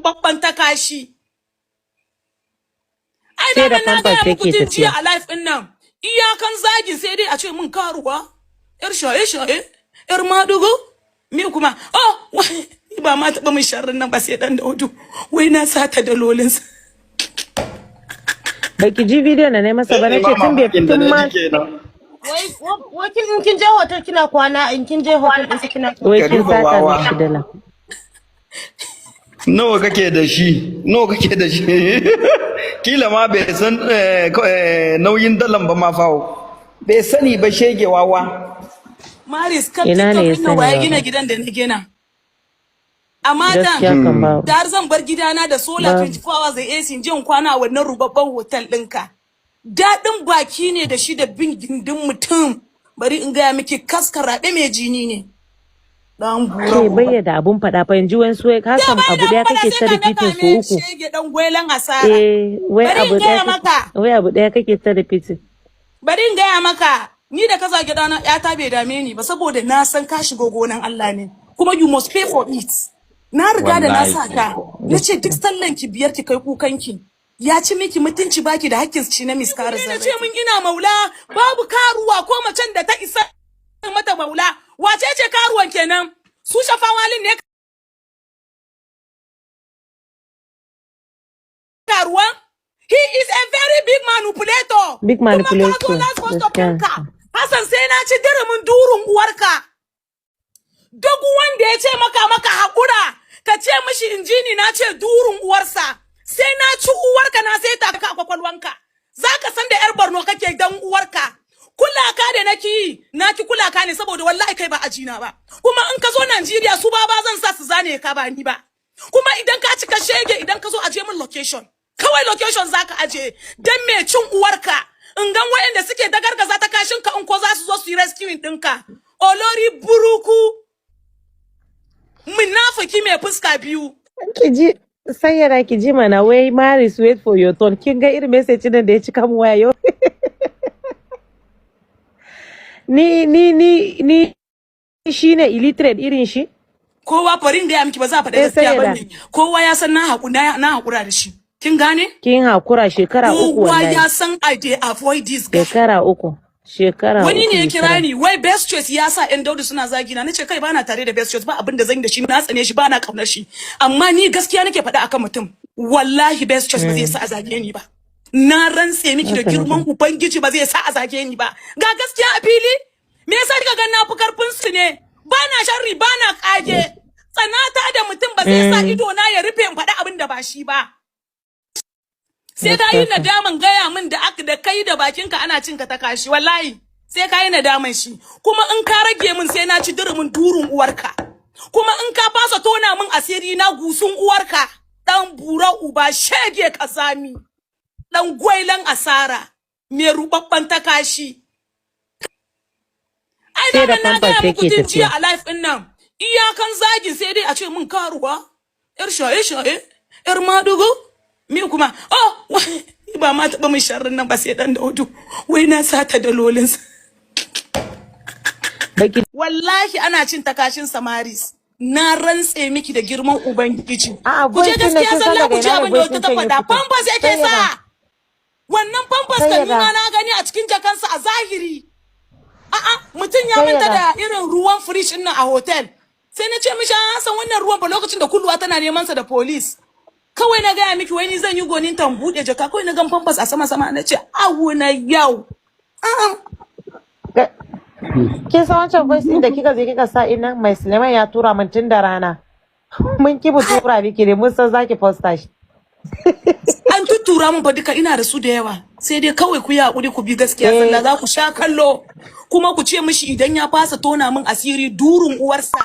rubabban ta kashi. Ai Sai da da na pampers ga muku yake tun jiya tafiya. a life din nan. Iyakan zagin sai dai a ce mun karuwa. Yar shaye-shaye, yar madugo, me kuma, oh, ba ma taɓa min sharrin nan ba sai dan Daudu. Wai na sata dalolinsa. Baki ji bidiyon da na yi masa ba na ce tun bai tun ma Wai kin je hotel kina kwana in kin je hotel din kina wai Ka kin duba sata wawa. mishi dala. Nawa kake da shi? Nawa kake da shi? Kila ma bai san nauyin dalan ba ma fawo. Bai sani ba shege wawa. Maris kan Ina ne ya TikTok ɗin waye sani gina ba? gidan da na gina. Amma Gaskiya dan kan ba. da har zan bar gidana da solar Ba. 24 hours da AC in je in kwana a wannan rubabban hotel ɗinka. Daɗin baki ne da shi da bin gindin mutum. Bari in gaya miki kaskaraɓe mai jini ne. Dan Ke bura. bayyana abun faɗa fa yanzu wani suwai ka san abu ɗaya kake ta repeating so uku. Shege dan gwelan asara. Wai Bari abu in gaya ɗaya maka. wai abu ɗaya kake ta repeating. Bari in gaya maka. Ni da ka zage dana ƴata bai dame ni ba saboda na san ka shiga gonan Allah ne. Kuma you must pay for it. Na riga da na sa ta. Na ce duk sallan ki biyar ki kai kukanki. Ya ci miki mutunci baki da hakkin ci na miskara zai. Ce mun ina maula babu karuwa ko macen da ta isa mata maula. Wace ce karuwan kenan? Su shafawalin ne karuwan? He is a very big manipulator. Big manipulator, Kuma ka zo last post of gaskiya. ɗinka. Hassan sai na ci dirimin durun uwarka. Duk wanda ya ce maka haƙura, ka ce mishi injini na ce durun uwarsa. Sai na ci uwarka na sai ta ka kwakwalwanka. Za ka san da 'yar Borno kake dan uwarka. Kulaka da naki yi, naki kulaka ne saboda wallahi kai ba ajina ba. Kuma in ka zo Najeriya su ba zan sa su zane ka ba ni ba. Kuma idan ka cika shege idan ka zo aje min location. Kawai location zaka aje dan me cin uwarka. In gan wayanda suke dagargaza ta kashin ka in ko za su zo su yi rescuing ɗinka. Olori buruku. Munafiki mai fuska biyu. Ki ji sayyara ki ji mana wai Maris wait for your turn. Kin ga irin message din da ya cika mu waya yau. Ni shine illiterate irin shi. Kowa farin da ya miki ba za a faɗa Eh, gaskiya ba sayyada. ne. Kowa ya san na haƙura da shi. Kin gane? Kin hakura shekara uku Kowa ya wallahi. san I dey avoid this guy. Shekara uku. Wani ne ya kira ni wai best choice ya sa ƴan Daudu suna zagi na nace kai bana tare da best choice ba abin da zan yi da shi na tsane shi bana kaunar shi amma ni gaskiya nake faɗa akan mutum wallahi best choice ba zai sa a zage ni ba na rantse miki da Haka girman ubangiji ba zai sa a zage ni ba ga gaskiya a fili me yasa kika ga na fi karfin su ne bana sharri bana kage tsanata da mutum ba zai sa ido na ya rufe in faɗa abin da ba shi ba sai ka yi nadaman gaya min da kai da bakinka ana cin ka ta kashi wallahi sai ka yi nadaman shi kuma in ka rage min sai na ci durumin durun uwarka kuma in ka fasa tona min asiri na gusun uwarka dan bura uba shege kasami dan gwailan asara me rubabban ta kashi ai Sai da da na pampers ga muku yake tun jiya tafiya. a life din nan iyakan zagin sai dai a ce min karuwa yar shaye-shaye yar madugo me kuma oh ba ma taɓa min sharrin nan ba sai dan Daudu wai na sata dalolinsa Baki wallahi ana cin takashin samaris na rantse miki da girman ubangiji A'a, ku je voice ɗin da gaskiya kin san sallah ku daga ji ina ne abin da voice wata ɗin ta can ya faɗa fito. pampers yake Sai ya sa ga. wannan pampers Sai kan ya ni ma ga. na gani a cikin jakansa a zahiri a'a mutum ya Sai ya manta ga. da irin ruwan fridge din nan a hotel sai na ce mishi an san wannan ruwan ba lokacin da kulluwa tana neman sa da police kawai na gaya miki wai ni zan yi gonin tan buɗe jaka kawai na gan pampers a sama sama na ce awu na yau kin san wancan voice din da kika je kika sa ina mai Suleiman ya tura min tun da rana. Mun ki mu tura miki ne mun san zaki posta shi. an tuttura mun fa duka ina da su da yawa sai dai kawai ku yi hakuri ku bi gaskiya sallah za ku sha kallo kuma ku ce mishi idan ya fasa tona min asiri durun uwarsa